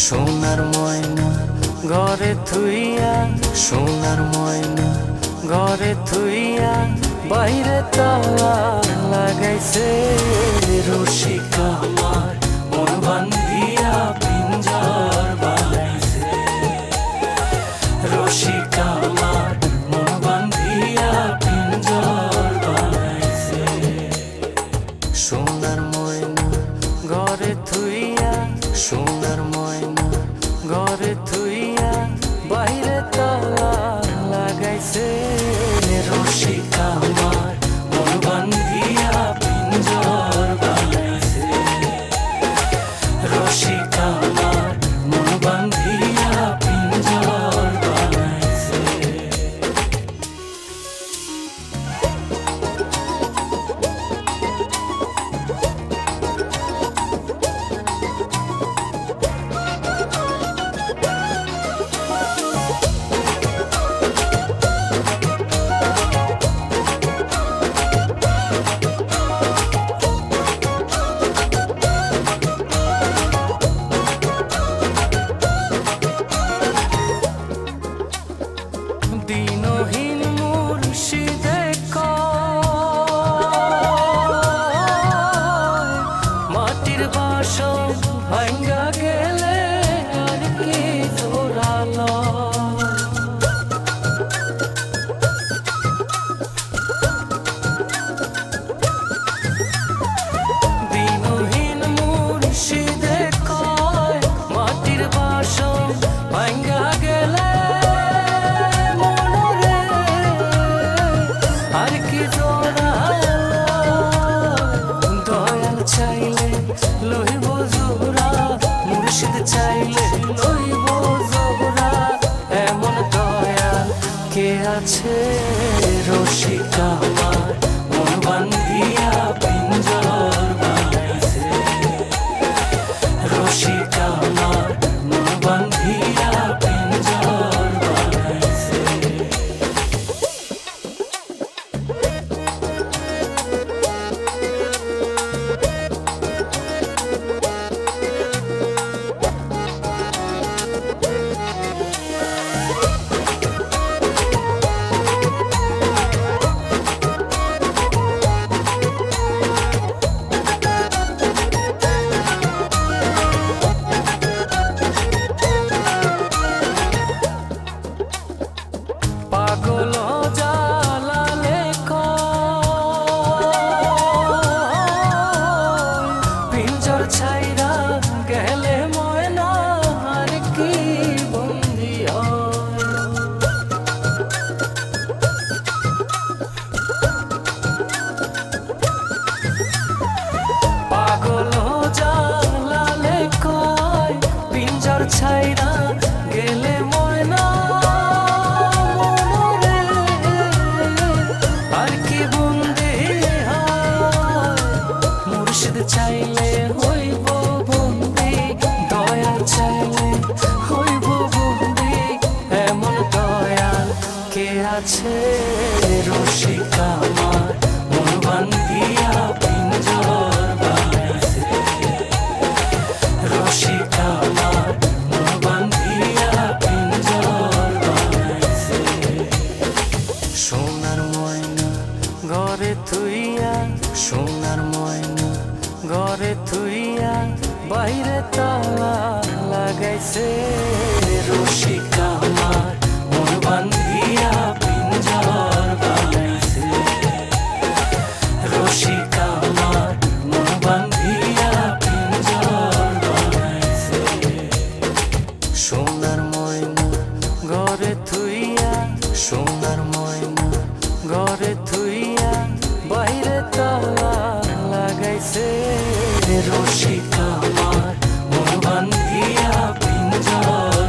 সোনার ময়না ঘরে থুইয়া, সোনার ময়না ঘরে থুইয়া, বাইরে তালা লাগাইছে রসিকা আমার মন বান্ধিয়া পিঞ্জর বানাইছে। রসিকা আমার মন বান্ধিয়া পিঞ্জর বানাইছে। সোনার ময়না ঘরে থুইয়া, সোনার ময়না ঘরে থুইয়া, বাইরে তালা লাগাইছে রসিকা আমার মন বান্ধিয়া পিঞ্জর বানাইছে। রসিকা আমার মন বান্ধিয়া পিঞ্জর বানাইছে। দিনহীন মুর্শিদে কয়, মাটির বাসন ভাঙ্গা গেলে আর কি জোড়ালো। দিনহীন মুর্শিদে কয়, মাটির বাসন ভাঙ্গা গেলে আর কি জোড়ালো। দয়াল চাইলে লইব জোড়া, মুর্শিদ চাইলে লইব জোড়া, এমন দয়াল কে আছে রসিকা আমার মন বান্ধিয়া পিঞ্জর বানাইছে। রসিকা আমার মন বান্ধিয়া পিঞ্জর বানাইছে। পাগল জালালে কয়, পিঞ্জর ছাইরা গেলে ময়না আর কি বন্দি হয়। পাগল জালালে কয়, পিঞ্জর ছাইরা গেলে ময়না আর কি বন্দি হয়। মুর্শিদ চাইলে হইব বন্দি, দয়াল চাইলে হইব বন্দি, এমন দয়াল কে আছে রসিকা আমার মন বান্ধিয়া পিঞ্জর বানাইছে। রসিকা আমার মন বান্ধিয়া পিঞ্জর বানাইছে। সোনার ময়না ঘরে থুইয়া, সোনার ময়না ঘরে থুইয়া, বাইরে তালা লাগাইছে রসিকা আমার মন বান্ধিয়া পিঞ্জর বানাইছে। রসিকা আমার মন বান্ধিয়া পিঞ্জর বানাইছে। সোনার ময়না ঘরে থুইয়া, সোনার ময়না ঘরে থুইয়া, বাইরে তালা লাগাইছে রসিকা আমার মন বান্ধিয়া পিঞ্জর